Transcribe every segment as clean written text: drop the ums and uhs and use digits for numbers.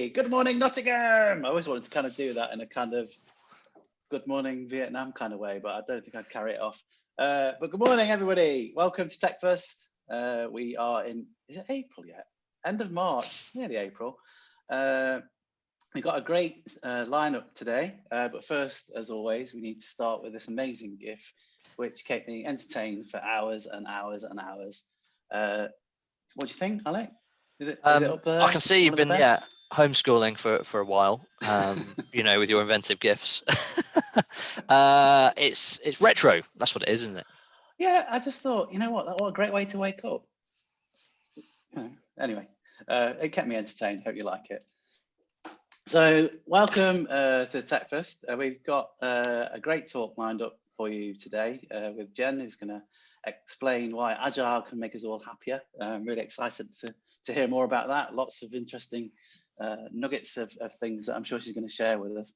everybody. Good morning, Nottingham. I always wanted to kind of do that in a kind of good morning Vietnam kind of way, but I don't think I'd carry it off. But good morning, everybody. Welcome to TechFest. We are in, is it April yet? End of March, nearly April. We've got a great lineup today, but first, as always, we need to start with this amazing GIF, which kept me entertained for hours and hours and hours. What do you think, Alec? Is it up there? I can see you've been homeschooling for a while, you know, with your inventive GIFs. It's retro. That's what it is, isn't it? Yeah, I just thought, you know what a great way to wake up. Anyway, it kept me entertained. Hope you like it. So welcome to TechFest. We've got a great talk lined up for you today with Jen, who's going to explain why Agile can make us all happier. I'm really excited to hear more about that. Lots of interesting nuggets of things that I'm sure she's going to share with us.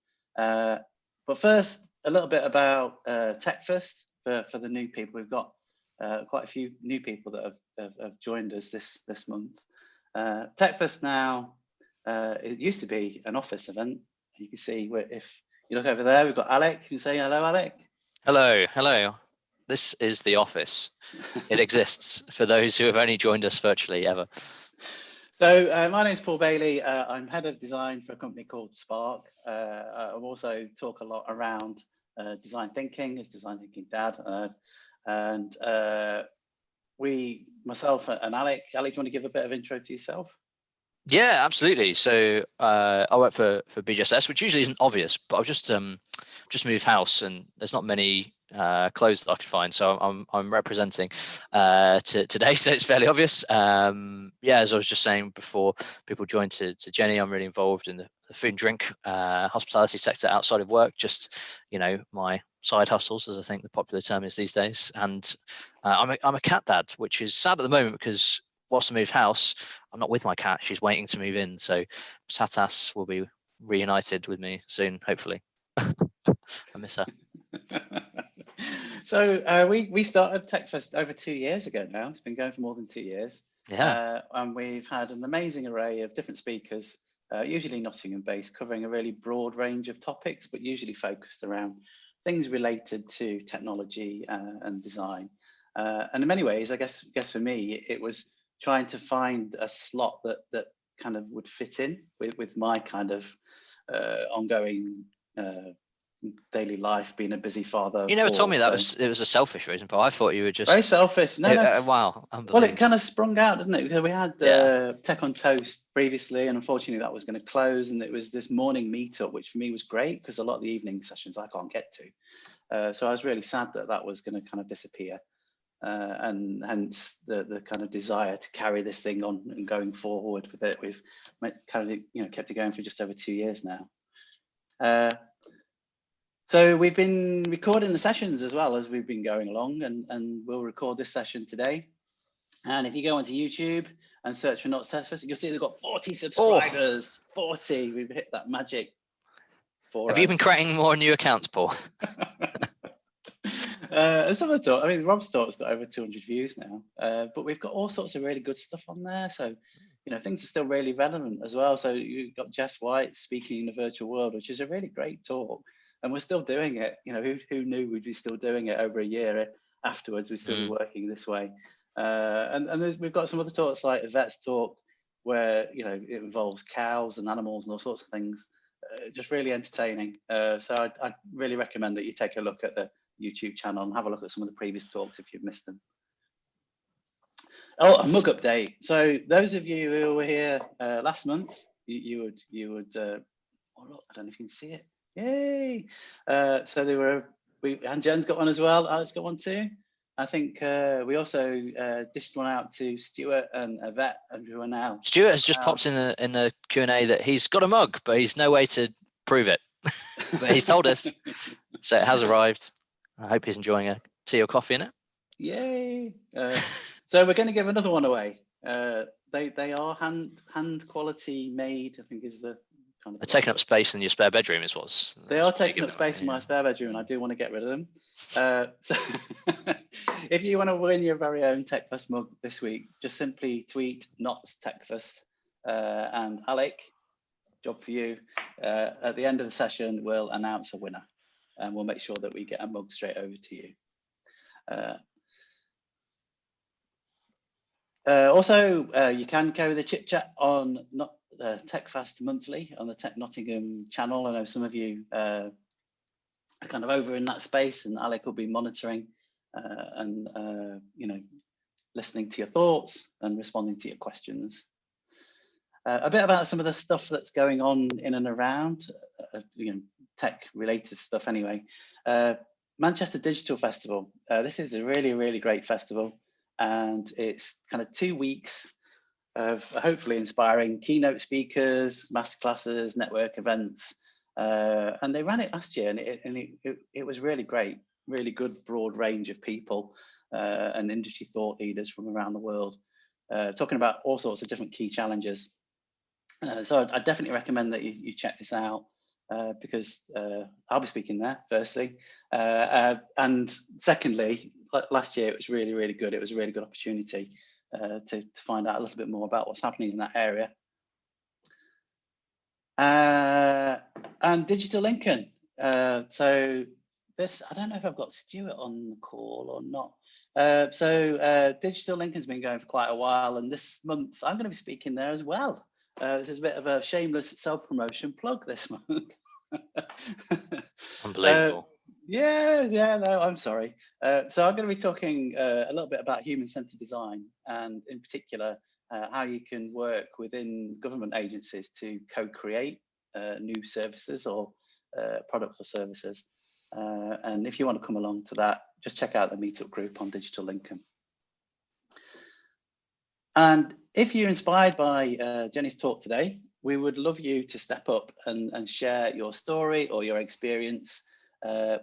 But first, a little bit about TechFest for the new people. We've got quite a few new people that have joined us this month. TechFest now, it used to be an office event. You can see if you look over there, we've got Alec. You can say hello, Alec. Hello. This is the office. It exists for those who have only joined us virtually ever. So my name is Paul Bailey. I'm head of design for a company called Spark. I also talk a lot around design thinking as design thinking dad. And myself and Alec, do you want to give a bit of intro to yourself? Yeah, absolutely. So I work for BGSS, which usually isn't obvious, but I've just moved house and there's not many clothes that I could find, so I'm representing today, so it's fairly obvious. Yeah, as I was just saying before people joined to Jenny, I'm really involved in the food and drink hospitality sector outside of work, just, you know, my side hustles, as I think the popular term is these days. And I'm a cat dad, which is sad at the moment because whilst I moved house, I'm not with my cat. She's waiting to move in, so Satas will be reunited with me soon, hopefully. I miss her. So we started TechFest over 2 years ago now. It's been going for more than 2 years. Yeah. And we've had an amazing array of different speakers, usually Nottingham based, covering a really broad range of topics, but usually focused around things related to technology and design. And in many ways, I guess for me, it was trying to find a slot that kind of would fit in with my kind of ongoing daily life, being a busy father. You never told me that it was a selfish reason, but I thought you were just very selfish. No. Wow, well, it kind of sprung out, didn't it? Because we had Tech on Toast previously, and unfortunately that was going to close, and it was this morning meetup, which for me was great because a lot of the evening sessions I can't get to. So I was really sad that was going to kind of disappear, and hence the kind of desire to carry this thing on and going forward with it. We've kind of kept it going for just over 2 years now. So we've been recording the sessions as well as we've been going along, and we'll record this session today. And if you go onto YouTube and search for Not TechFest, you'll see they've got 40 subscribers. 40, we've hit that magic. Have you been creating more new accounts, Paul? Some of the talk, I mean, Rob's talk's got over 200 views now, but we've got all sorts of really good stuff on there. So, things are still really relevant as well. So you've got Jess White speaking in the virtual world, which is a really great talk. And we're still doing it. Who knew we'd be still doing it over a year afterwards? We'd still be working this way. And we've got some other talks like a vet's talk where, it involves cows and animals and all sorts of things. Just really entertaining. So I'd really recommend that you take a look at the YouTube channel and have a look at some of the previous talks if you've missed them. Oh, a mug update. So those of you who were here last month, you would oh look, I don't know if you can see it. Yay! So and Jen's got one as well. Alex got one too. I think we also dished one out to Stuart and Yvette, and who are now. Stuart has just popped in the Q&A that he's got a mug, but he's no way to prove it. But he's told us, so it has arrived. I hope he's enjoying a tea or coffee in it. Yay! So we're going to give another one away. They are hand quality made, I think is the kind of. They're taking up space in your spare bedroom is what's. They are taking up space in my spare bedroom, and I do want to get rid of them. So if you want to win your very own TechFest mug this week, just simply tweet Not TechFest and Alec job for you. At the end of the session, we'll announce a winner, and we'll make sure that we get a mug straight over to you. Also, you can carry the chit chat on TechFest monthly on the Tech Nottingham channel. I know some of you are kind of over in that space, and Alec will be monitoring and you know, listening to your thoughts and responding to your questions. A bit about some of the stuff that's going on in and around, you know, tech related stuff anyway. Manchester Digital Festival. This is a really great festival, and it's kind of 2 weeks of hopefully inspiring keynote speakers, masterclasses, network events. And they ran it last year, and it was really great, really good broad range of people and industry thought leaders from around the world, talking about all sorts of different key challenges. So I definitely recommend that you check this out because I'll be speaking there, firstly. And secondly, last year it was really good. It was a really good opportunity to find out a little bit more about what's happening in that area. And Digital Lincoln. So this, I don't know if I've got Stuart on the call or not. Digital Lincoln's been going for quite a while, and this month I'm going to be speaking there as well. This is a bit of a shameless self-promotion plug this month. Unbelievable. No, I'm sorry. So I'm going to be talking a little bit about human-centered design, and in particular, how you can work within government agencies to co-create new services or products or services. And if you want to come along to that, just check out the meetup group on Digital Lincoln. And if you're inspired by Jenny's talk today, we would love you to step up and share your story or your experience.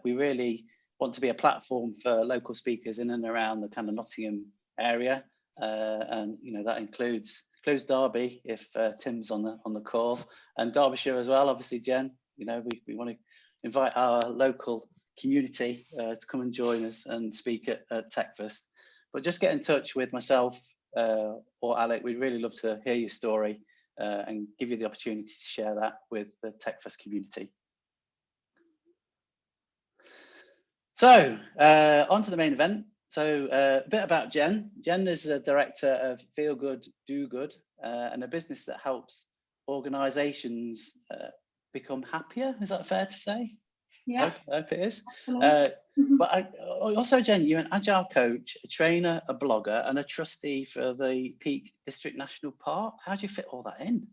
We really want to be a platform for local speakers in and around the kind of Nottingham area. And you know, that includes Derby if Tim's on the call, and Derbyshire as well. Obviously, Jen, you know, we want to invite our local community to come and join us and speak at TechFest. But just get in touch with myself or Alec. We'd really love to hear your story and give you the opportunity to share that with the TechFest community. So on to the main event. So a bit about Jen. Jen is the director of Feel Good, Do Good, and a business that helps organisations become happier. Is that fair to say? Yeah, I hope it is. But also, Jen, you're an agile coach, a trainer, a blogger, and a trustee for the Peak District National Park. How do you fit all that in?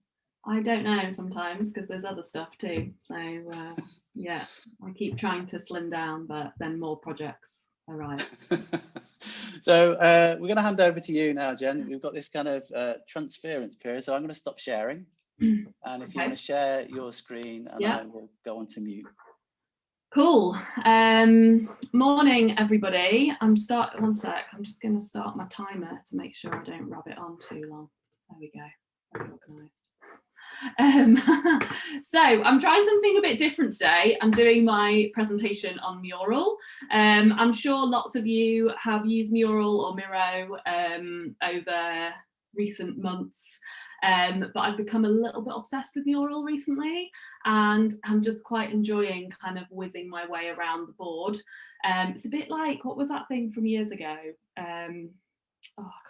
I don't know sometimes, because there's other stuff too. So yeah, I keep trying to slim down, but then more projects arrive. So we're going to hand over to you now, Jen. We've got this kind of transference period, so I'm going to stop sharing. And if you want to share your screen, and I will go on to mute. Cool. Morning, everybody. One sec. I'm just going to start my timer to make sure I don't rub it on too long. There we go. Very organised. So I'm trying something a bit different today. I'm doing my presentation on Mural. I'm sure lots of you have used Mural or Miro over recent months. But I've become a little bit obsessed with Mural recently, and I'm just quite enjoying kind of whizzing my way around the board. It's a bit like, what was that thing from years ago? I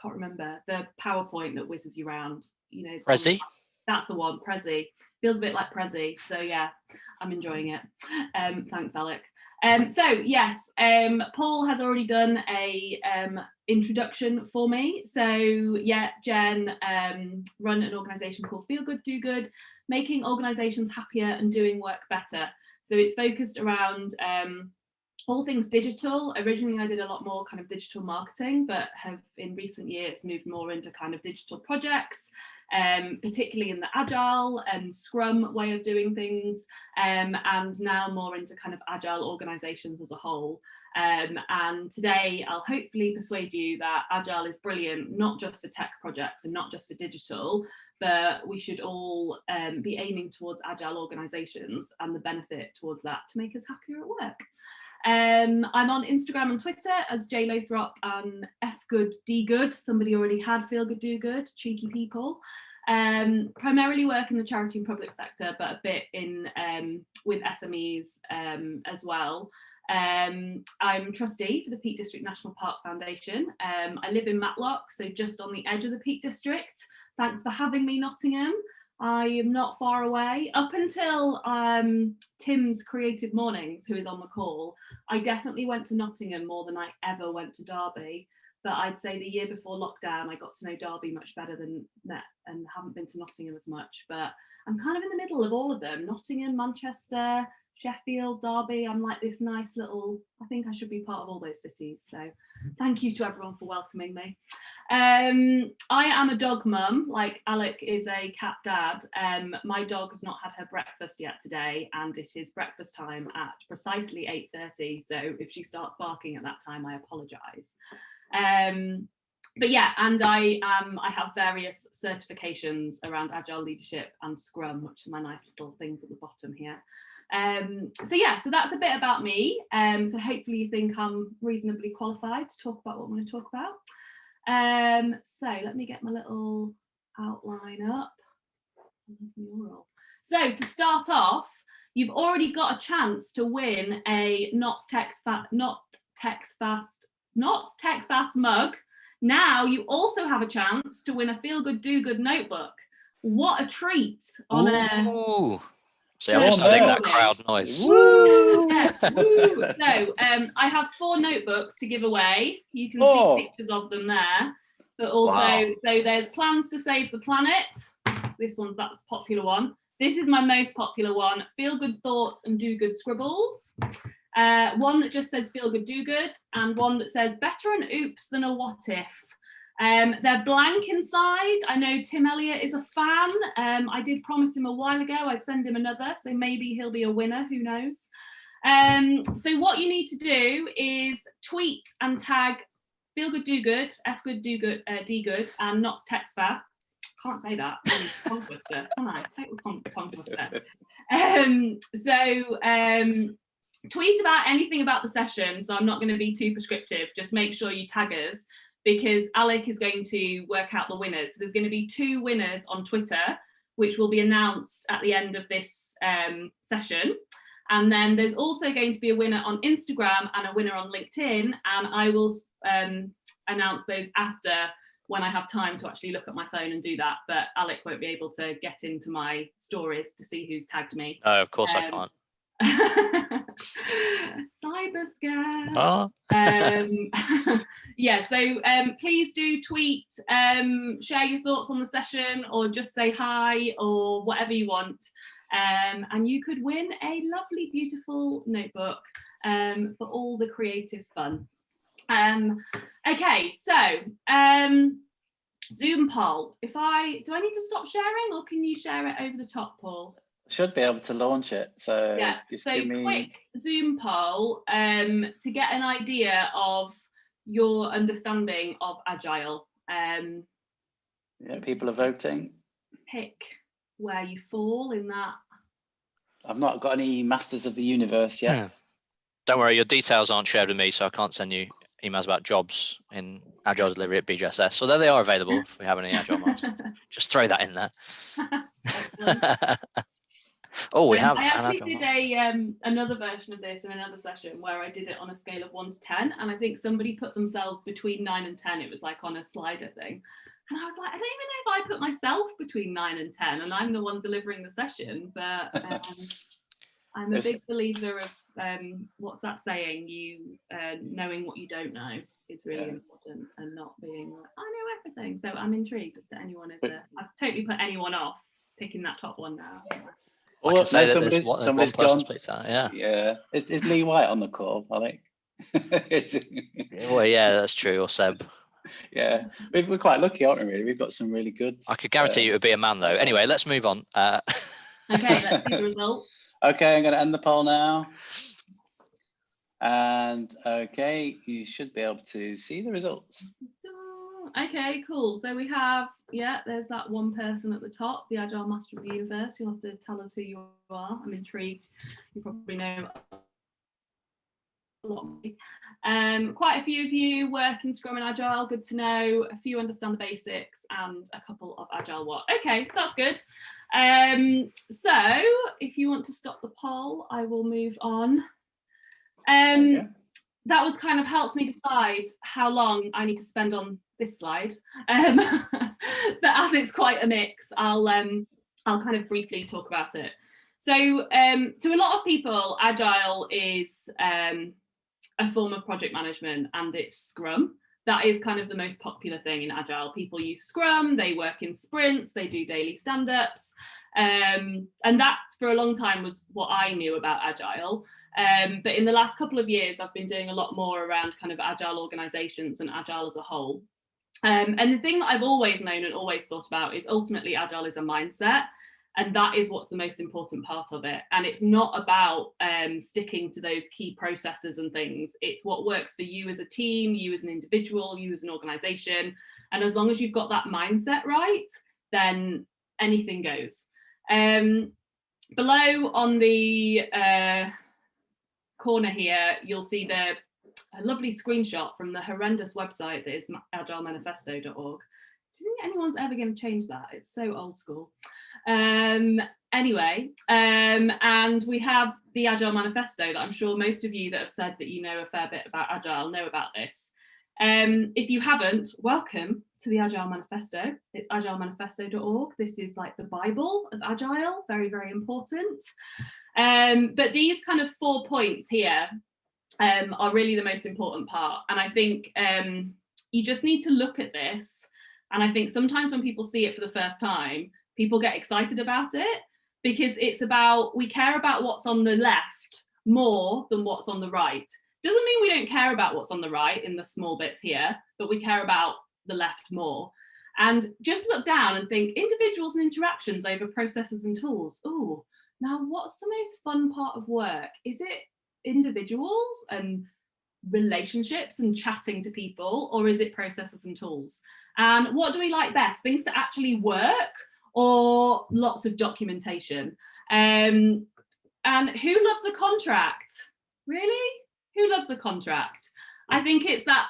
can't remember, the PowerPoint that whizzes you around, you know. Prezi? That's the one, Prezi. Feels a bit like Prezi, so yeah, I'm enjoying it. Thanks, Alec. So yes, Paul has already done a introduction for me. So yeah, Jen run an organisation called Feel Good, Do Good, making organisations happier and doing work better. So it's focused around all things digital. Originally, I did a lot more kind of digital marketing, but have in recent years moved more into kind of digital projects. Particularly in the Agile and Scrum way of doing things, and now more into kind of Agile organisations as a whole. And today I'll hopefully persuade you that Agile is brilliant, not just for tech projects and not just for digital, but we should all be aiming towards Agile organisations and the benefit towards that to make us happier at work. I'm on Instagram and Twitter as Lowthrop and FGoodDGood. Somebody already had Feel Good Do Good, cheeky people. Primarily work in the charity and public sector, but a bit in with SMEs as well. I'm trustee for the Peak District National Park Foundation. I live in Matlock, so just on the edge of the Peak District. Thanks for having me, Nottingham. I am not far away. Up until Tim's Creative Mornings, who is on the call, I definitely went to Nottingham more than I ever went to Derby. But I'd say the year before lockdown, I got to know Derby much better than that, and haven't been to Nottingham as much. But I'm kind of in the middle of all of them: Nottingham, Manchester, Sheffield, Derby. I'm like this nice little, I think I should be part of all those cities. So thank you to everyone for welcoming me. I am a dog mum, like Alec is a cat dad. My dog has not had her breakfast yet today, and it is breakfast time at precisely 8:30. So if she starts barking at that time, I apologise. But yeah, and I have various certifications around Agile leadership and Scrum, which are my nice little things at the bottom here. So yeah, so that's a bit about me. So hopefully you think I'm reasonably qualified to talk about what I'm going to talk about. So let me get my little outline up. So to start off, you've already got a chance to win a not tech fast mug. Now you also have a chance to win a feel good do good notebook. What a treat on Ooh. See, I'm just adding that crowd noise. Woo! Yes, woo! So I have 4 notebooks to give away. You can see pictures of them there. But also, so there's Plans to Save the Planet. That's a popular one. This is my most popular one, Feel Good Thoughts and Do Good Scribbles. One that just says Feel Good Do Good, and one that says Better an Oops than a What If. They're blank inside. I know Tim Elliott is a fan. I did promise him a while ago I'd send him another, so maybe he'll be a winner, who knows. So what you need to do is tweet and tag Feel Good Do Good, F Good Do Good, D Good, and Not Text Fast. Can't say that. Tongue twister. Can I? Total tongue twister. Tweet about anything about the session. So I'm not going to be too prescriptive. Just make sure you tag us, because Alec is going to work out the winners. So there's going to be 2 winners on Twitter, which will be announced at the end of this session. And then there's also going to be a winner on Instagram and a winner on LinkedIn. And I will announce those after, when I have time to actually look at my phone and do that. But Alec won't be able to get into my stories to see who's tagged me. No, of course I can't. Cyber scam. Yeah, so please do tweet, share your thoughts on the session, or just say hi, or whatever you want, and you could win a lovely, beautiful notebook for all the creative fun. Okay, so Zoom poll. Do I need to stop sharing, or can you share it over the top, Paul? Should be able to launch it. So yeah, just so give me... quick Zoom poll to get an idea of your understanding of Agile. Yeah, people are voting. Pick where you fall in that. I've not got any Masters of the Universe yet. Yeah. Don't worry, your details aren't shared with me, so I can't send you emails about jobs in Agile delivery at BGSS, although they are available if we have any Agile Masters. Just throw that in there. Oh, we have. I actually did another version of this in another session where I did it on a scale of 1 to 10, and I think somebody put themselves between 9 and 10. It was like on a slider thing, and I was like, I don't even know if I put myself between 9 and 10, and I'm the one delivering the session. But I'm a big believer of what's that saying? You knowing what you don't know is really important, and not being like, I know everything. So I'm intrigued as to anyone is I've totally put anyone off picking that top one now. I can say that somebody's one person's picked that. Yeah. Yeah. Is Lee White on the call, I think? Well, yeah, that's true. Or Seb. Yeah, we're quite lucky, aren't we? Really, we've got some really good. I could guarantee you it would be a man, though. Anyway, let's move on. Okay, let's see the results. Okay, I'm going to end the poll now. And okay, you should be able to see the results. Okay, cool. So we have, there's that one person at the top, the Agile Master of the Universe. You'll have to tell us who you are. I'm intrigued. You probably know a lot. Quite a few of you work in Scrum and Agile, good to know. A few understand the basics and a couple of Agile what. Okay, that's good. So if you want to stop the poll, I will move on. That was kind of helps me decide how long I need to spend on this slide. But as it's quite a mix, I'll kind of briefly talk about it. So to a lot of people, Agile is a form of project management, and it's Scrum. That is kind of the most popular thing in Agile. People use Scrum, they work in sprints, they do daily stand-ups. And that for a long time was what I knew about Agile. But in the last couple of years, I've been doing a lot more around kind of Agile organizations and Agile as a whole. And the thing that I've always known and always thought about is ultimately Agile is a mindset. And that is what's the most important part of it. And it's not about sticking to those key processes and things. It's what works for you as a team, you as an individual, you as an organization. And as long as you've got that mindset right, then anything goes. Below on the corner here, you'll see a lovely screenshot from the horrendous website that is agilemanifesto.org. Do you think anyone's ever going to change that? It's so old school. Anyway, and we have the Agile Manifesto that I'm sure most of you that have said that you know a fair bit about Agile know about this. If you haven't, welcome to the Agile Manifesto. It's agilemanifesto.org. This is like the Bible of Agile, very, very important. But these kind of 4 points here are really the most important part. And I think you just need to look at this. And I think sometimes when people see it for the first time, people get excited about it because it's about, we care about what's on the left more than what's on the right. Doesn't mean we don't care about what's on the right in the small bits here, but we care about the left more. And just look down and think individuals and interactions over processes and tools. Oh, now what's the most fun part of work? Is it individuals and relationships and chatting to people, or is it processes and tools? And what do we like best? Things that actually work or lots of documentation? And who loves a contract? Really? Who loves a contract? I think it's that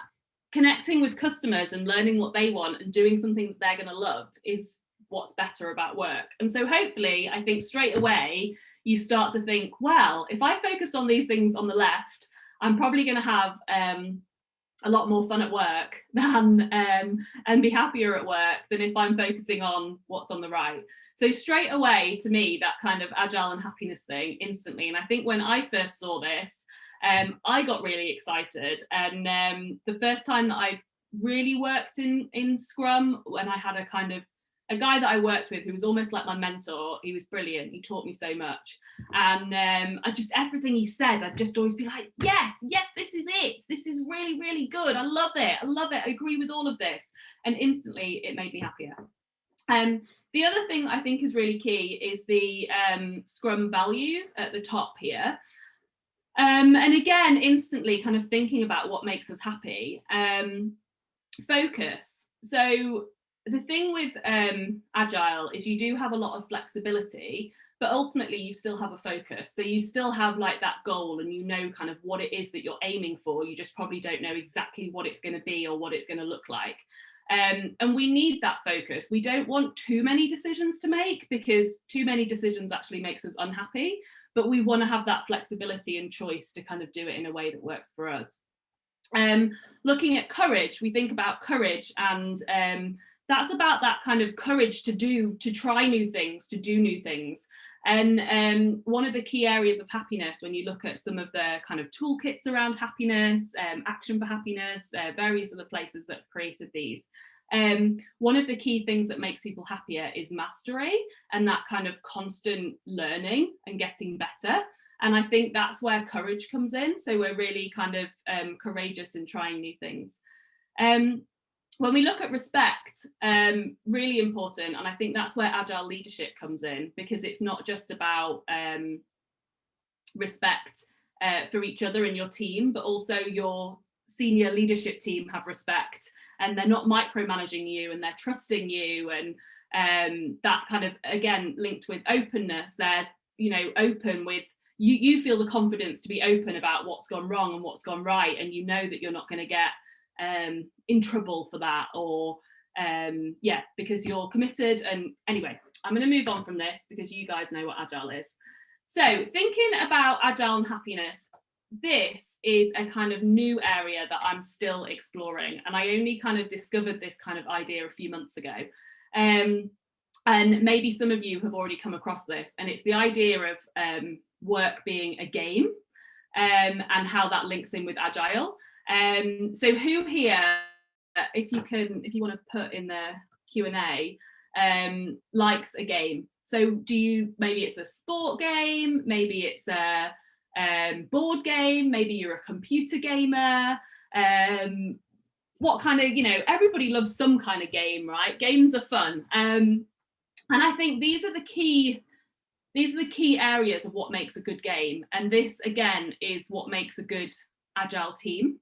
connecting with customers and learning what they want and doing something that they're going to love is what's better about work. And so hopefully, I think straight away, you start to think, well, if I focus on these things on the left, I'm probably going to have a lot more fun at work than and be happier at work than if I'm focusing on what's on the right. So straight away, to me, that kind of agile and happiness thing instantly. And I think when I first saw this, I got really excited. And the first time that I really worked in Scrum, when I had a guy that I worked with who was almost like my mentor. He was brilliant. He taught me so much. And I just, everything he said, I'd just always be like, yes, this is it. This is really, really good. I love it. I agree with all of this. And instantly it made me happier. The other thing I think is really key is the Scrum values at the top here. And again, instantly kind of thinking about what makes us happy. Focus. So the thing with Agile is you do have a lot of flexibility, but ultimately you still have a focus. So you still have like that goal and you know kind of what it is that you're aiming for. You just probably don't know exactly what it's going to be or what it's going to look like. And we need that focus. We don't want too many decisions to make because too many decisions actually makes us unhappy, but we want to have that flexibility and choice to kind of do it in a way that works for us. Looking at courage, we think about courage and that's about that kind of courage to try new things, to do new things. And one of the key areas of happiness, when you look at some of the kind of toolkits around happiness, Action for Happiness, various other places that have created these, one of the key things that makes people happier is mastery and that kind of constant learning and getting better. And I think that's where courage comes in. So we're really kind of courageous in trying new things. When we look at respect, really important, and I think that's where agile leadership comes in, because it's not just about respect for each other in your team, but also your senior leadership team have respect and they're not micromanaging you and they're trusting you, and that kind of, again, linked with openness. They're, open with you feel the confidence to be open about what's gone wrong and what's gone right, and you know that you're not going to get in trouble for that, or yeah, because you're committed. And anyway, I'm going to move on from this because you guys know what Agile is. So thinking about Agile and happiness, this is a kind of new area that I'm still exploring, and I only kind of discovered this kind of idea a few months ago. And maybe some of you have already come across this, and it's the idea of work being a game, and how that links in with Agile. So who here, if you want to put in the Q&A, likes a game? So maybe it's a sport game, maybe it's a board game, maybe you're a computer gamer. What kind of, everybody loves some kind of game, right? Games are fun. And I think these are the key areas of what makes a good game. And this, again, is what makes a good Agile team.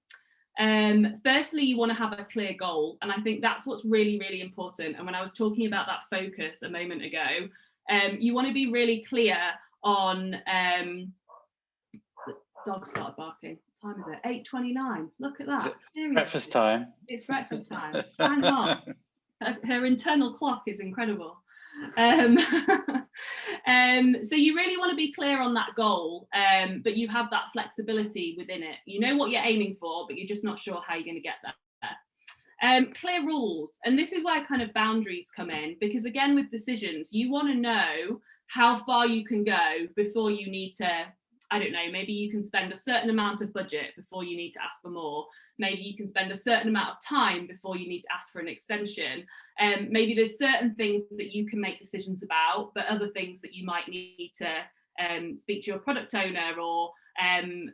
Firstly, you want to have a clear goal. And I think that's what's really, really important. And when I was talking about that focus a moment ago, you want to be really clear on, the dog started barking. What time is it? 8:29. Look at that. Seriously. Breakfast time. It's breakfast time. Hang on. Her internal clock is incredible. So you really want to be clear on that goal, but you have that flexibility within it. You know what you're aiming for, but you're just not sure how you're going to get there. Clear rules, and this is where kind of boundaries come in, because again, with decisions, you want to know how far you can go before you need to, I don't know, maybe you can spend a certain amount of budget before you need to ask for more. Maybe you can spend a certain amount of time before you need to ask for an extension. Maybe there's certain things that you can make decisions about, but other things that you might need to speak to your product owner or a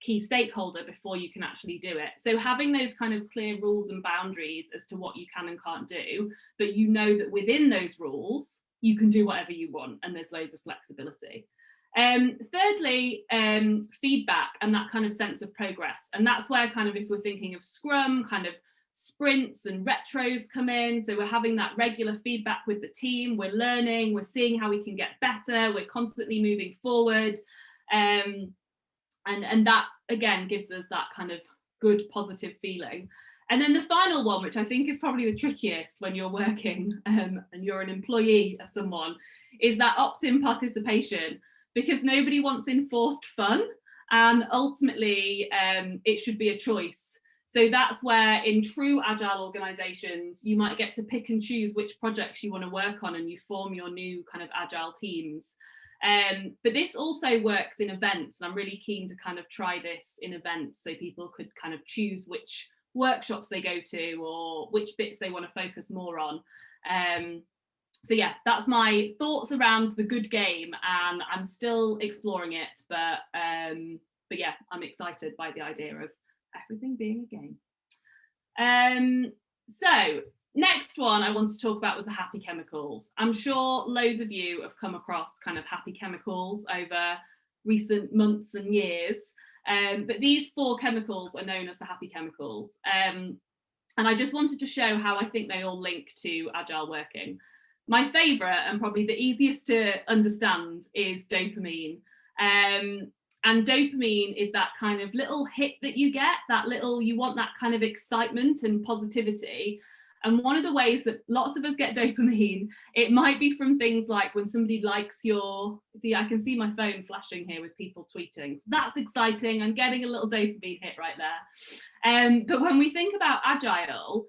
key stakeholder before you can actually do it. So having those kind of clear rules and boundaries as to what you can and can't do, but you know that within those rules, you can do whatever you want, and there's loads of flexibility. Thirdly, feedback and that kind of sense of progress. And that's where kind of, if we're thinking of Scrum, kind of sprints and retros come in. So we're having that regular feedback with the team, we're learning, we're seeing how we can get better, we're constantly moving forward. And that, again, gives us that kind of good, positive feeling. And then the final one, which I think is probably the trickiest when you're working and you're an employee of someone, is that opt-in participation. Because nobody wants enforced fun, and ultimately it should be a choice. So that's where in true Agile organizations, you might get to pick and choose which projects you want to work on, and you form your new kind of Agile teams. But this also works in events, and I'm really keen to kind of try this in events so people could kind of choose which workshops they go to or which bits they want to focus more on. So yeah, that's my thoughts around the good game, and I'm still exploring it, but yeah, I'm excited by the idea of everything being a game. So next one I wanted to talk about was the happy chemicals. I'm sure loads of you have come across kind of happy chemicals over recent months and years, but these 4 chemicals are known as the happy chemicals. And I just wanted to show how I think they all link to Agile working. My favourite and probably the easiest to understand is dopamine. And dopamine is that kind of little hit that you get, you want that kind of excitement and positivity. And one of the ways that lots of us get dopamine, it might be from things like when somebody likes I can see my phone flashing here with people tweeting. So that's exciting. I'm getting a little dopamine hit right there. But when we think about Agile,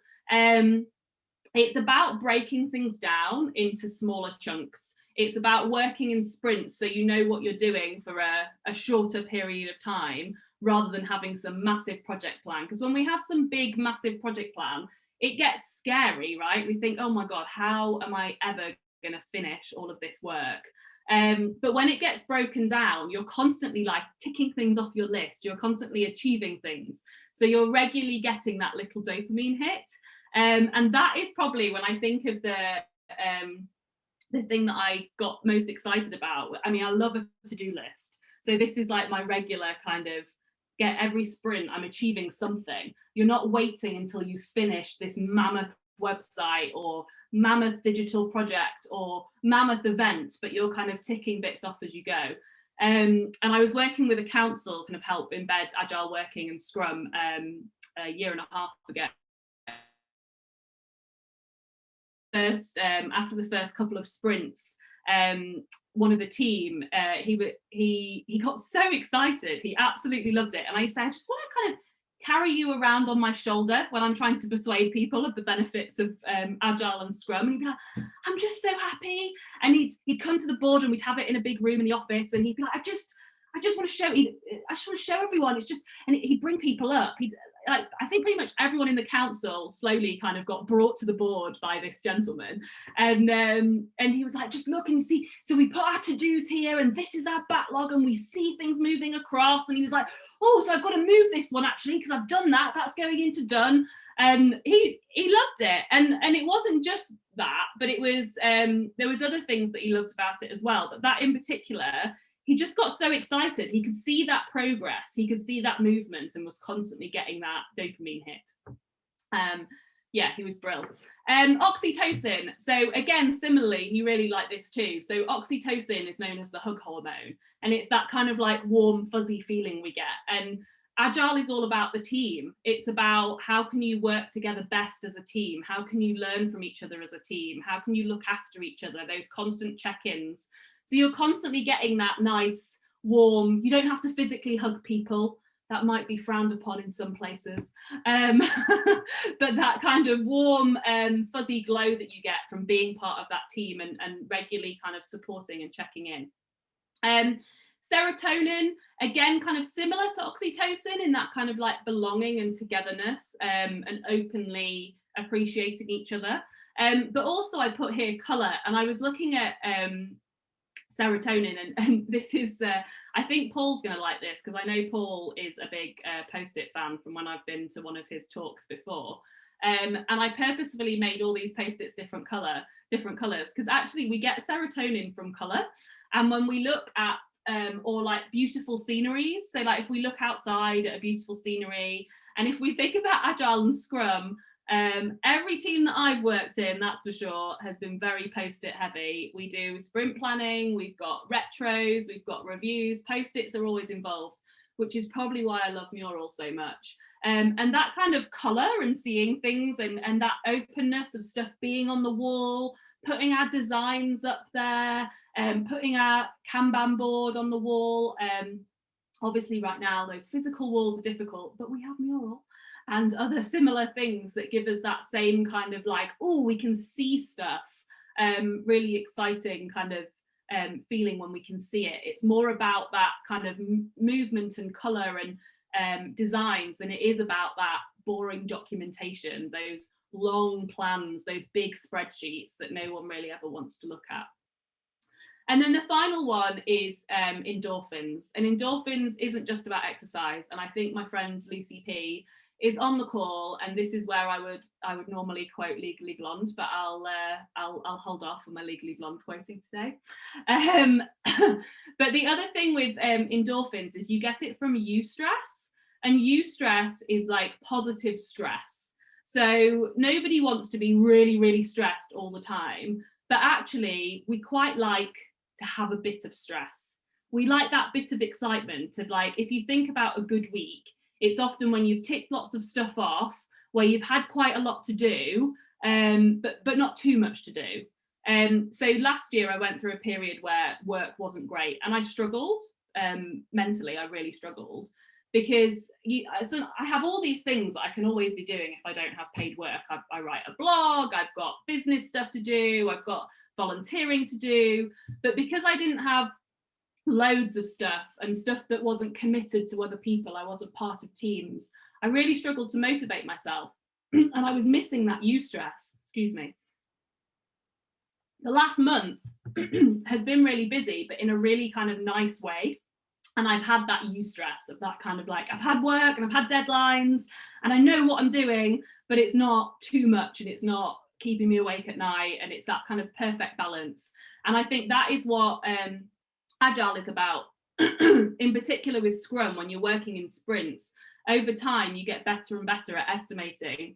it's about breaking things down into smaller chunks. It's about working in sprints so you know what you're doing for a shorter period of time rather than having some massive project plan. Because when we have some big, massive project plan, it gets scary, right? We think, oh my God, how am I ever going to finish all of this work? But when it gets broken down, you're constantly like ticking things off your list. You're constantly achieving things. So you're regularly getting that little dopamine hit. And that is probably when I think of the thing that I got most excited about. I mean, I love a to-do list. So this is like my regular kind of get every sprint, I'm achieving something. You're not waiting until you finish this mammoth website or mammoth digital project or mammoth event, but you're kind of ticking bits off as you go. And I was working with a council, kind of help embed Agile working and Scrum a year and a half ago. After the first couple of sprints, one of the team, he got so excited. He absolutely loved it. And I said, I just want to kind of carry you around on my shoulder when I'm trying to persuade people of the benefits of Agile and Scrum. And he'd be like, I'm just so happy. And he'd come to the board and we'd have it in a big room in the office. And he'd be like, I just want to show, I just want to show everyone. It's just, and he'd bring people up. I think pretty much everyone in the council slowly kind of got brought to the board by this gentleman, and he was like, just look and see, so we put our to-dos here and this is our backlog and we see things moving across, and he was like, oh, so I've got to move this one actually because I've done that, that's going into done. And he loved it, and it wasn't just that, but it was there was other things that he loved about it as well, but that in particular, he just got so excited. He could see that progress, he could see that movement, and was constantly getting that dopamine hit. Yeah, he was brilliant. Oxytocin. So again, similarly, he really liked this too. So oxytocin is known as the hug hormone, and it's that kind of like warm, fuzzy feeling we get. And Agile is all about the team. It's about how can you work together best as a team? How can you learn from each other as a team? How can you look after each other? Those constant check-ins. So you're constantly getting that nice, warm, you don't have to physically hug people. That might be frowned upon in some places. But that kind of warm, fuzzy glow that you get from being part of that team and regularly kind of supporting and checking in. Serotonin, again, kind of similar to oxytocin in that kind of like belonging and togetherness, and openly appreciating each other. But also I put here colour, and I was looking at serotonin, and this is I think Paul's going to like this, because I know Paul is a big Post-it fan from when I've been to one of his talks before, and I purposefully made all these Post-its different colours, because actually we get serotonin from colour. And when we look at or like beautiful sceneries, so like if we look outside at a beautiful scenery, and if we think about Agile and Scrum, every team that I've worked in, that's for sure, has been very Post-it heavy. We do sprint planning, we've got retros, we've got reviews, Post-its are always involved, which is probably why I love Mural so much. And that kind of colour and seeing things, and that openness of stuff being on the wall, putting our designs up there, putting our Kanban board on the wall. Obviously right now those physical walls are difficult, but we have Mural and other similar things that give us that same kind of like, oh, we can see stuff, really exciting kind of feeling when we can see it. It's more about that kind of movement and colour and designs than it is about that boring documentation, those long plans, those big spreadsheets that no one really ever wants to look at. And then the final one is endorphins. And endorphins isn't just about exercise. And I think my friend Lucy P is on the call, and this is where I would normally quote Legally Blonde, but I'll hold off on my Legally Blonde quoting today. But the other thing with endorphins is you get it from eustress, and eustress is like positive stress. So nobody wants to be really, really stressed all the time, but actually we quite like to have a bit of stress. We like that bit of excitement of, like, if you think about a good week, it's often when you've ticked lots of stuff off, where you've had quite a lot to do, but not too much to do. So last year I went through a period where work wasn't great, and I struggled mentally. I really struggled, because so I have all these things that I can always be doing if I don't have paid work. I write a blog, I've got business stuff to do, I've got volunteering to do, but because I didn't have loads of stuff and stuff that wasn't committed to other people, I wasn't part of teams, I really struggled to motivate myself. And I was missing that eustress, excuse me. The last month has been really busy, but in a really kind of nice way. And I've had that eustress of that kind of like, I've had work and I've had deadlines and I know what I'm doing, but it's not too much and it's not keeping me awake at night, and it's that kind of perfect balance. And I think that is what Agile is about. In particular with Scrum, when you're working in sprints, over time you get better and better at estimating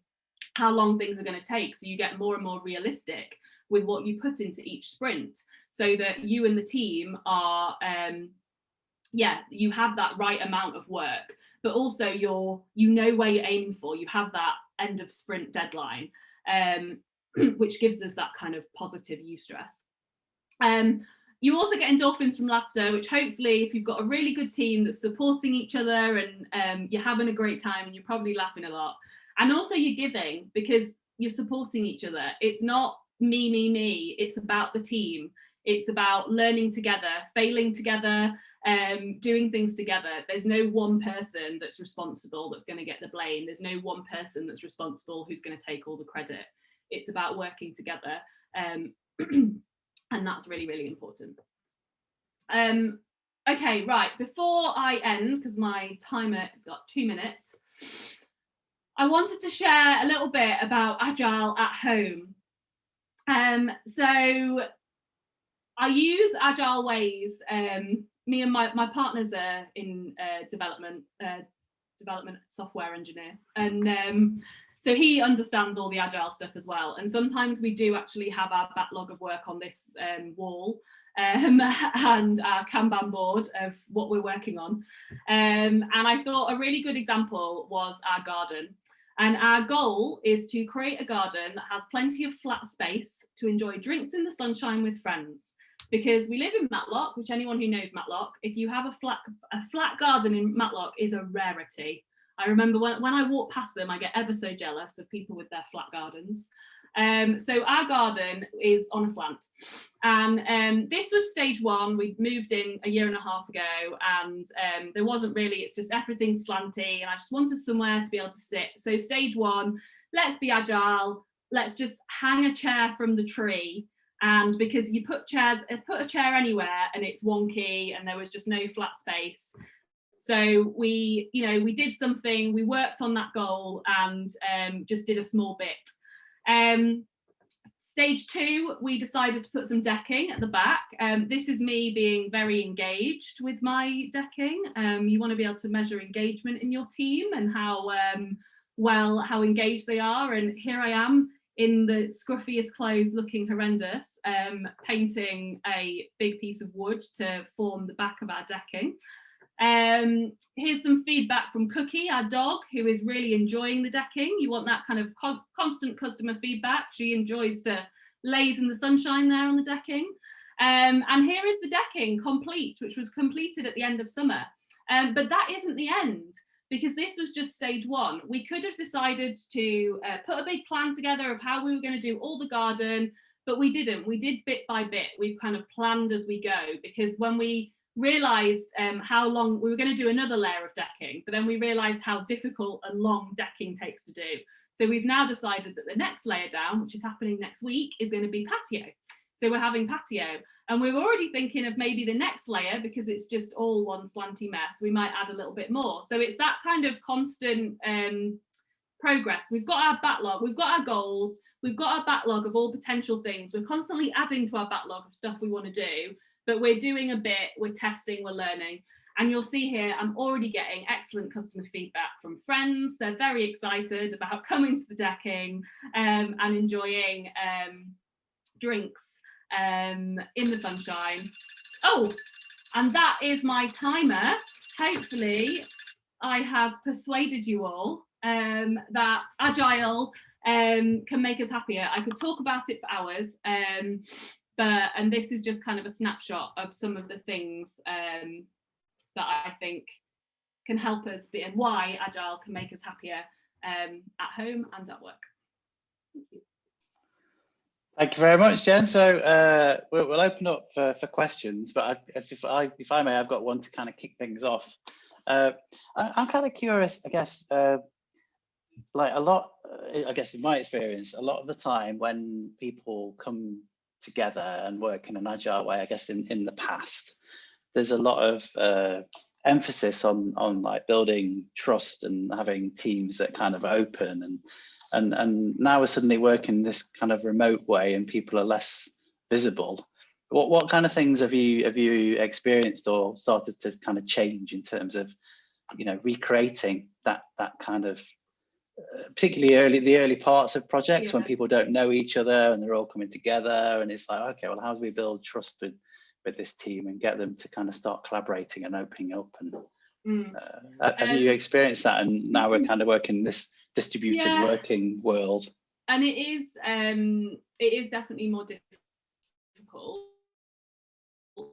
how long things are going to take, so you get more and more realistic with what you put into each sprint, so that you and the team are yeah, you have that right amount of work, but also you know where you're aiming for. You have that end of sprint deadline, which gives us that kind of positive eustress. You also get endorphins from laughter, which hopefully, if you've got a really good team that's supporting each other and you're having a great time and you're probably laughing a lot, and also you're giving because you're supporting each other. It's not me, it's about the team. It's about learning together, failing together, doing things together. There's no one person that's responsible that's going to get the blame. There's no one person that's responsible who's going to take all the credit. It's about working together. And that's really, really important. Okay, right, before I end, because my timer has got 2 minutes, I wanted to share a little bit about Agile at home. So I use Agile ways. Me and my partners are in development software engineer, and so he understands all the Agile stuff as well. And sometimes we do actually have our backlog of work on this wall and our Kanban board of what we're working on. And I thought a really good example was our garden. And our goal is to create a garden that has plenty of flat space to enjoy drinks in the sunshine with friends. Because we live in Matlock, which anyone who knows Matlock, if you have a flat garden in Matlock is a rarity. I remember when I walk past them, I get ever so jealous of people with their flat gardens. So our garden is on a slant. And this was stage one. We moved in a year and a half ago, and there wasn't really, it's just everything's slanty, and I just wanted somewhere to be able to sit. So stage one, let's be agile. Let's just hang a chair from the tree. And because you put a chair anywhere and it's wonky and there was just no flat space. So we did something, we worked on that goal and just did a small bit. Stage two, we decided to put some decking at the back. This is me being very engaged with my decking. You want to be able to measure engagement in your team and how engaged they are. And here I am in the scruffiest clothes, looking horrendous, painting a big piece of wood to form the back of our decking. Here's some feedback from Cookie, our dog, who is really enjoying the decking. You want that kind of constant customer feedback. She enjoys to laze in the sunshine there on the decking. And here is the decking complete, which was completed at the end of summer. But that isn't the end, because this was just stage one. We could have decided to put a big plan together of how we were going to do all the garden, but we didn't. We did bit by bit. We've kind of planned as we go, because when we realized how long we were going to do another layer of decking, but then we realized how difficult and long decking takes to do. So we've now decided that the next layer down, which is happening next week, is going to be patio. So we're having patio, and we're already thinking of maybe the next layer, because it's just all one slanty mess, we might add a little bit more. So it's that kind of constant progress. We've got our backlog, we've got our goals, we've got our backlog of all potential things. We're constantly adding to our backlog of stuff we want to do, but we're doing a bit, we're testing, we're learning. And you'll see here, I'm already getting excellent customer feedback from friends. They're very excited about coming to the decking and enjoying drinks in the sunshine. Oh, and that is my timer. Hopefully I have persuaded you all that Agile can make us happier. I could talk about it for hours, and this is just kind of a snapshot of some of the things that I think can help us be, and why Agile can make us happier at home and at work. Thank you. Thank you very much, Jen. So we'll open up for questions, but if I may, I've got one to kind of kick things off. I'm kind of curious, I guess, like a lot, I guess in my experience, a lot of the time when people come together and work in an agile way, I guess in the past, there's a lot of emphasis on like building trust and having teams that kind of open, and now we're suddenly working this kind of remote way and people are less visible. What kind of things have you experienced or started to kind of change in terms of, you know, recreating that kind of particularly the early parts of projects, when people don't know each other and they're all coming together, and it's like, okay, well, how do we build trust with this team and get them to kind of start collaborating and opening up? And have Um, you experienced that? And now we're kind of working this distributed Yeah. working world. And it is definitely more difficult,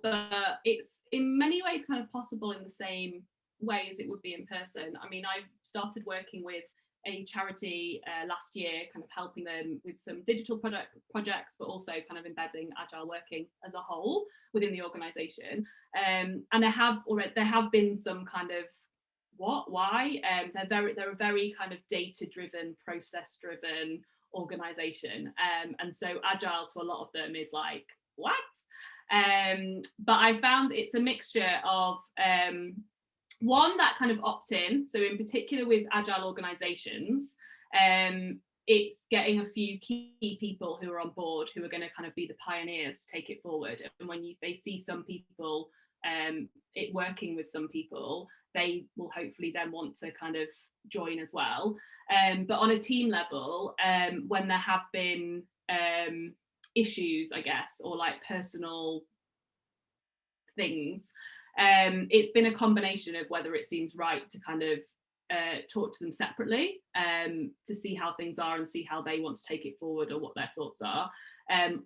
but it's in many ways kind of possible in the same way as it would be in person. I mean, I started working with a charity last year, kind of helping them with some digital projects, but also kind of embedding agile working as a whole within the organisation. And there have been some kind of why. They're a very kind of data-driven, process-driven organisation, and so agile to a lot of them is like what. But I found it's a mixture of one that kind of opt-in. So in particular with agile organizations, it's getting a few key people who are on board who are going to kind of be the pioneers to take it forward. And when they see some people it working with some people, they will hopefully then want to kind of join as well. But on a team level, when there have been issues, I guess, or like personal things, it's been a combination of whether it seems right to kind of talk to them separately to see how things are and see how they want to take it forward or what their thoughts are,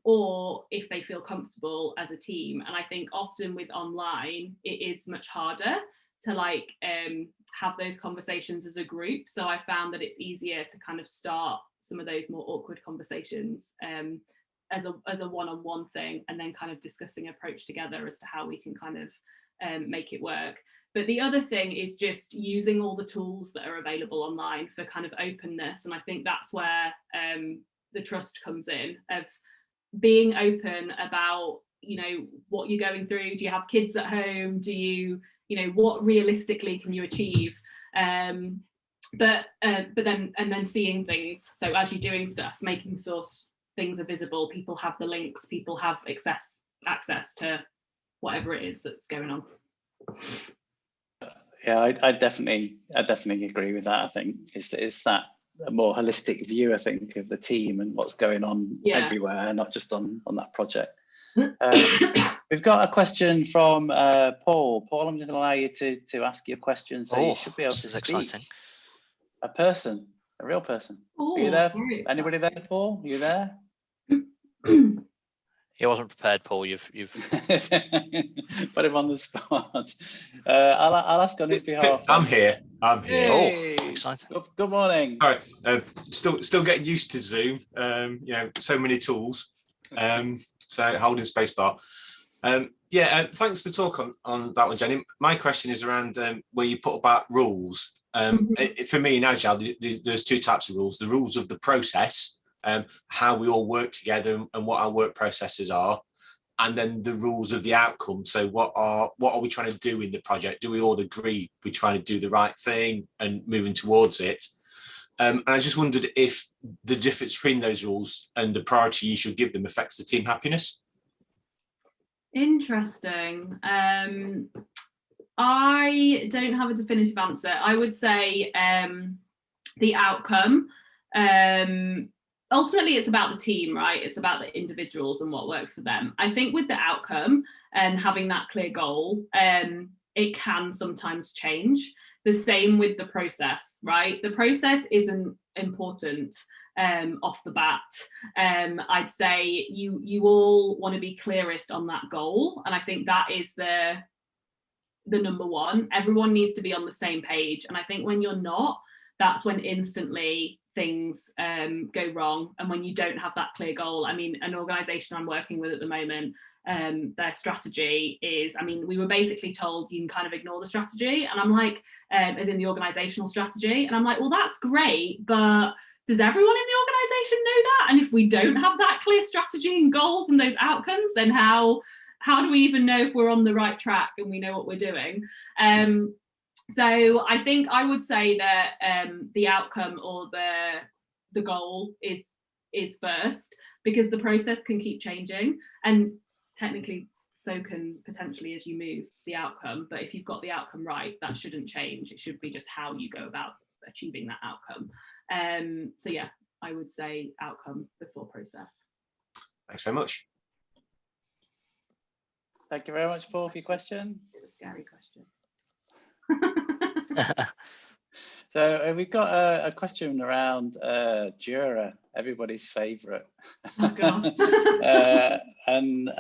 or if they feel comfortable as a team. And I think often with online, it is much harder to like have those conversations as a group. So I found that it's easier to kind of start some of those more awkward conversations as a one-on-one thing, and then kind of discussing approach together as to how we can kind of make it work. But the other thing is just using all the tools that are available online for kind of openness. And I think that's where the trust comes in, of being open about, you know, what you're going through. Do you have kids at home? Do you know, what realistically can you achieve? But then seeing things. So as you're doing stuff, making source things are visible, people have the links, people have access to whatever it is that's going on. Yeah, I definitely agree with that. I think it's that a more holistic view, I think, of the team and what's going on everywhere, not just on that project. We've got a question from Paul. Paul, I'm just going to allow you to ask your question, so you should be able to speak. Exciting. A person, a real person. Are you there? Anybody there, Paul? Are you there? He wasn't prepared, Paul. You've put him on the spot. I'll ask on his behalf. I'm here. Hey. Oh, exciting. Good morning. All right. Still getting used to Zoom. You know, so many tools. So holding spacebar. Thanks for the talk on that one, Jenny. My question is around where you put about rules. For me in Agile, there's two types of rules: the rules of the process, how we all work together and what our work processes are, and then the rules of the outcome. So what are we trying to do in the project? Do we all agree we're trying to do the right thing and moving towards it? And I just wondered if the difference between those rules and the priority you should give them affects the team happiness. Interesting. I don't have a definitive answer. I would say the outcome. Ultimately, it's about the team, right? It's about the individuals and what works for them. I think with the outcome and having that clear goal, it can sometimes change. The same with the process, right? The process isn't important off the bat. I'd say you all want to be clearest on that goal, and I think that is the number one. Everyone needs to be on the same page, and I think when you're not, that's when instantly things go wrong. And when you don't have that clear goal, I mean, an organization I'm working with at the moment, their strategy is, I mean, we were basically told you can kind of ignore the strategy, and I'm like, as in the organizational strategy, and I'm like, well, that's great, but does everyone in the organization know that? And if we don't have that clear strategy and goals and those outcomes, then how do we even know if we're on the right track and we know what we're doing? So I think I would say that the outcome or the goal is first, because the process can keep changing, and technically so can potentially as you move the outcome. But if you've got the outcome right, that shouldn't change. It should be just how you go about achieving that outcome. So yeah, I would say outcome before process. Thanks so much. Thank you very much, Paul, for your question. It's a scary question. So we've got a question around Jira, everybody's favourite. Oh, God. And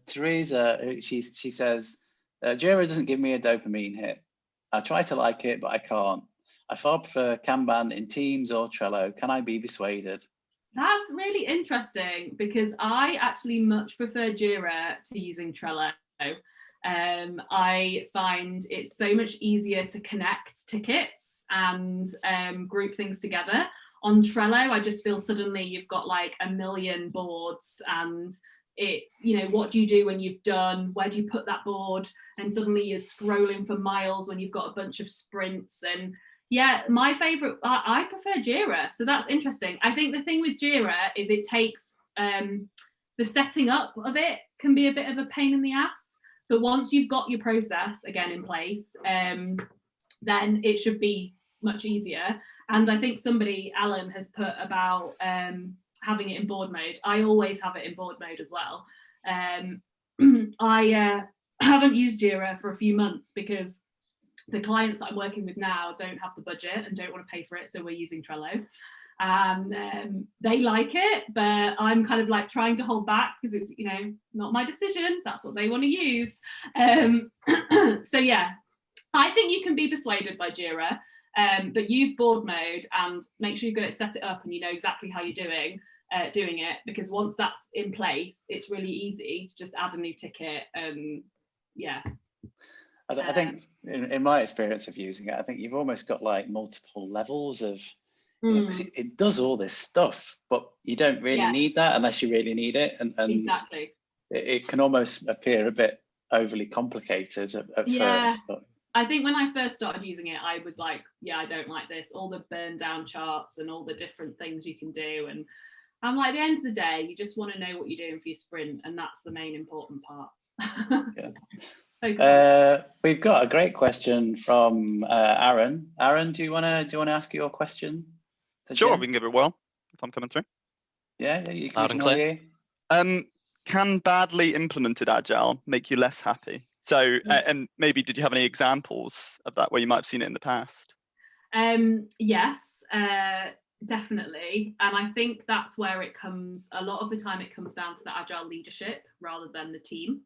Teresa, she says, Jira doesn't give me a dopamine hit. I try to like it, but I can't. I far prefer Kanban in Teams or Trello. Can I be persuaded? That's really interesting because I actually much prefer Jira to using Trello. I find it's so much easier to connect tickets and group things together. On Trello, I just feel suddenly you've got like a million boards and it's, you know, what do you do when you've done? Where do you put that board? And suddenly you're scrolling for miles when you've got a bunch of sprints. And yeah, my favorite, I prefer Jira. So that's interesting. I think the thing with Jira is it takes, the setting up of it can be a bit of a pain in the ass. But once you've got your process again in place, then it should be much easier. And I think somebody, Alan, has put about having it in board mode. I always have it in board mode as well. I haven't used Jira for a few months because the clients that I'm working with now don't have the budget and don't want to pay for it. So we're using Trello. And they like it, but I'm kind of like trying to hold back because it's, you know, not my decision. That's what they want to use. So yeah, I think you can be persuaded by Jira, but use board mode and make sure you've got it set it up and you know exactly how you're doing it, because once that's in place, it's really easy to just add a new ticket. And yeah. I think in my experience of using it, I think you've almost got like multiple levels of, because it does all this stuff, but you don't really need that unless you really need it. And exactly. It can almost appear a bit overly complicated at first. But I think when I first started using it, I was like, yeah, I don't like this, all the burn down charts and all the different things you can do. And I'm like, at the end of the day, you just want to know what you're doing for your sprint. And that's the main important part. We've got a great question from Aaron. Aaron, do you want to ask your question? Sure, Jen? we can give it a whirl if I'm coming through. Yeah, you can. Loud and clear. Can badly implemented Agile make you less happy? So, and maybe did you have any examples of that where you might have seen it in the past? Yes, definitely. And I think that's where it comes, a lot of the time it comes down to the Agile leadership rather than the team.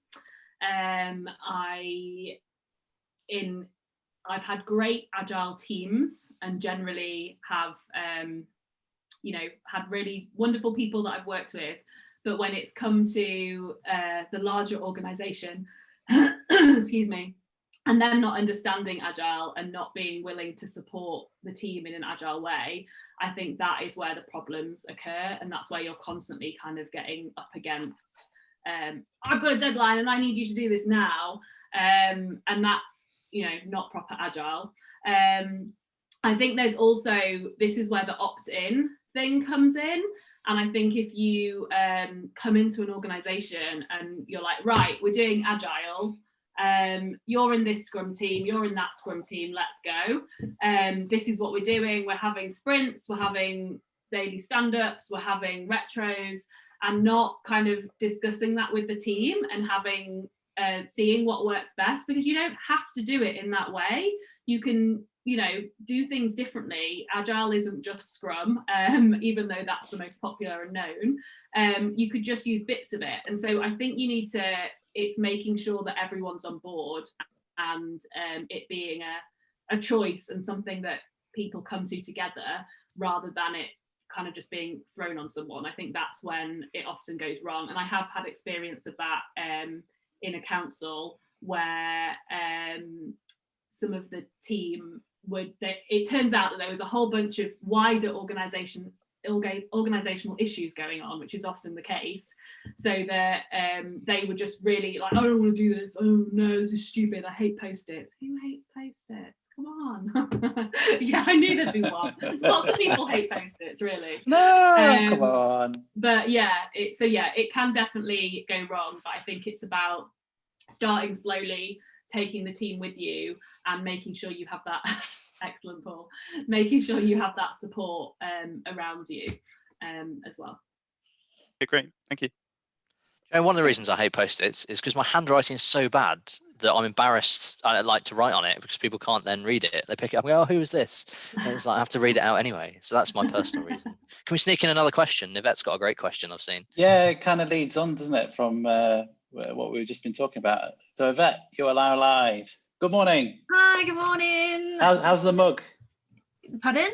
I've had great Agile teams and generally have, had really wonderful people that I've worked with. But when it's come to the larger organization, excuse me, and them not understanding Agile and not being willing to support the team in an Agile way, I think that is where the problems occur. And that's where you're constantly kind of getting up against, I've got a deadline and I need you to do this now. And that's, not proper Agile. I think there's also, this is where the opt-in thing comes in. And I think if you come into an organization and you're like, right, we're doing Agile, you're in this Scrum team, you're in that Scrum team, let's go. This is what we're doing. We're having sprints, we're having daily stand-ups, we're having retros, and not kind of discussing that with the team and having seeing what works best, because you don't have to do it in that way. You can, do things differently. Agile isn't just Scrum, even though that's the most popular and known. You could just use bits of it. And so I think you need to, it's making sure that everyone's on board and it being a choice and something that people come to together rather than it kind of just being thrown on someone. I think that's when it often goes wrong. And I have had experience of that in a council where some of the team it turns out that there was a whole bunch of wider organizational issues going on, which is often the case. So that they were just really like, I don't want to do this. Oh no, this is stupid. I hate post-its. Who hates post-its? Come on. Yeah, I knew there'd be one. Lots of people hate post-its, really. No, come on. But yeah, it can definitely go wrong. But I think it's about starting slowly, taking the team with you and making sure you have that excellent Paul, making sure you have that support around you as well. Okay, great, thank you. And one of the reasons I hate Post-its is because my handwriting is so bad that I'm embarrassed. I like to write on it because people can't then read it. They pick it up and go, "Oh, who is this?" And it's like I have to read it out anyway. So that's my personal reason. Can we sneak in another question? Yvette's got a great question I've seen. Yeah, it kind of leads on, doesn't it, from what we've just been talking about. So Yvette, you are now live. Good morning. Hi, good morning. How's the mug? Pardon?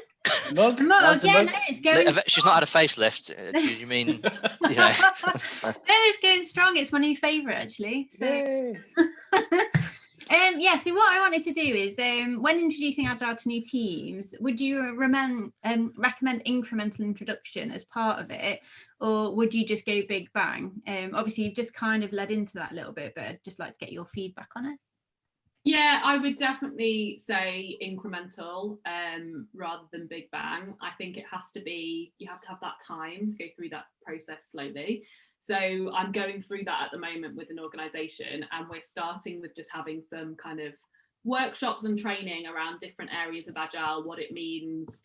The mug? The mug, How's the yeah, mug? no, it's going Yvette, she's not had a facelift. Do you mean, you know? No, it's going strong. It's my new favourite, actually. So, Yay. yeah, so what I wanted to do is when introducing Agile to new teams, would you recommend incremental introduction as part of it, or would you just go big bang? Obviously, you've just kind of led into that a little bit, but I'd just like to get your feedback on it. Yeah, I would definitely say incremental rather than big bang. I think it has to be, you have to have that time to go through that process slowly. So I'm going through that at the moment with an organisation, and we're starting with just having some kind of workshops and training around different areas of Agile, what it means,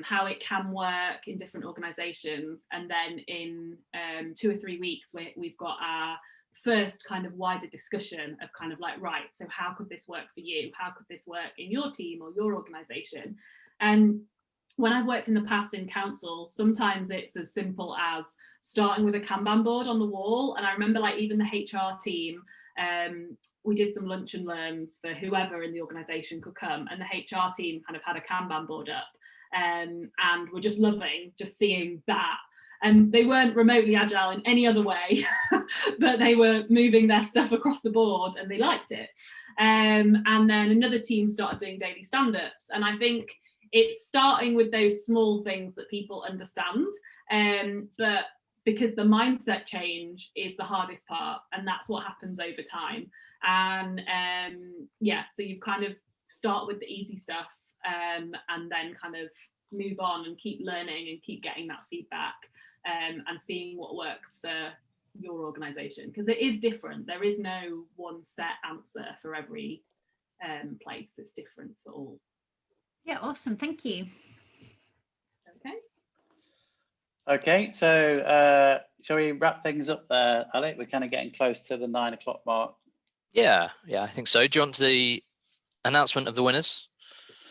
how it can work in different organisations. And then in 2 or 3 weeks, we've got our first kind of wider discussion of kind of like, right, so how could this work for you? How could this work in your team or your organisation? And when I've worked in the past in council, sometimes it's as simple as starting with a Kanban board on the wall. And I remember like even the HR team, we did some lunch and learns for whoever in the organisation could come, and the HR team kind of had a Kanban board up, and we're just loving just seeing that. And they weren't remotely agile in any other way, but they were moving their stuff across the board and they liked it. And then another team started doing daily stand-ups. And I think it's starting with those small things that people understand, but because the mindset change is the hardest part, and that's what happens over time. And yeah, so you kind of start with the easy stuff and then kind of move on and keep learning and keep getting that feedback. And seeing what works for your organisation, because it is different. There is no one set answer for every place. It's different for all. Yeah, awesome. Thank you. Okay. Okay, so shall we wrap things up there, Alec? We're kind of getting close to the 9 o'clock mark. Yeah, I think so. Do you want the announcement of the winners?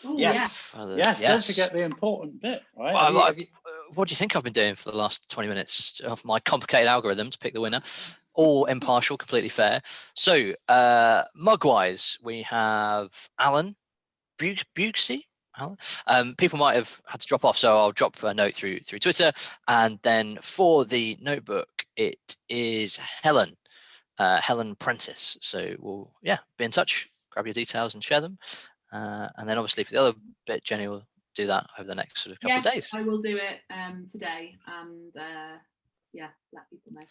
Ooh, Yes. yes. Don't forget the important bit, right? Well, what do you think I've been doing for the last 20 minutes of my complicated algorithm to pick the winner? All impartial, completely fair. So, mug-wise, we have Alan Bugsy. People might have had to drop off, so I'll drop a note through Twitter. And then for the notebook, it is Helen Prentice. So we'll be in touch, grab your details and share them. And then obviously for the other bit, Jenny will do that over the next sort of couple of days. I will do it today, and let people know.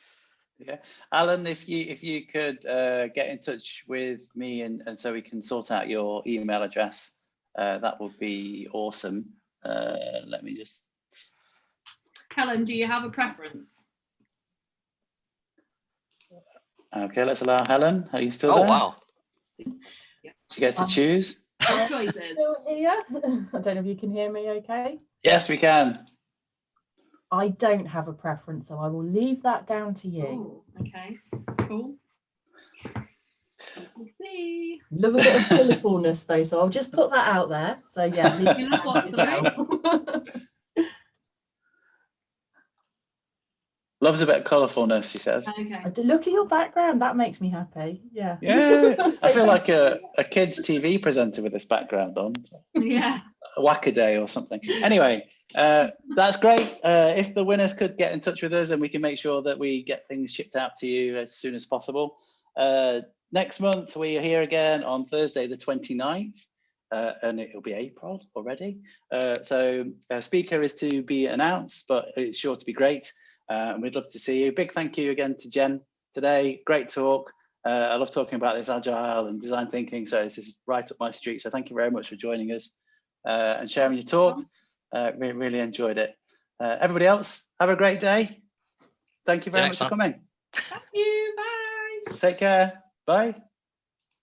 Yeah, Alan, if you could get in touch with me and so we can sort out your email address, that would be awesome. Let me just. Helen, do you have a preference? Okay, let's allow Helen. Are you still there? Oh wow! She gets to choose. Choices. Still here. I don't know if you can hear me okay. Yes, we can. I don't have a preference, so I will leave that down to you. Oh, okay, cool. We'll see. Love a bit of colourfulness though, so I'll just put that out there. So yeah, leave You know what, sorry? Loves a bit of colourfulness, she says. Okay. Look at your background, that makes me happy. Yeah. Yeah, I feel like a kids' TV presenter with this background on. Yeah. A Whack-A-Day or something. Anyway, that's great. If the winners could get in touch with us, and we can make sure that we get things shipped out to you as soon as possible. Next month, we are here again on Thursday, the 29th, and it'll be April already. So a speaker is to be announced, but it's sure to be great. And we'd love to see you. Big thank you again to Jen today. Great talk. I love talking about this agile and design thinking. So this is right up my street. So thank you very much for joining us and sharing your talk. Really enjoyed it. Everybody else, have a great day. Thank you very much for coming. Thank you. Bye. Take care. Bye.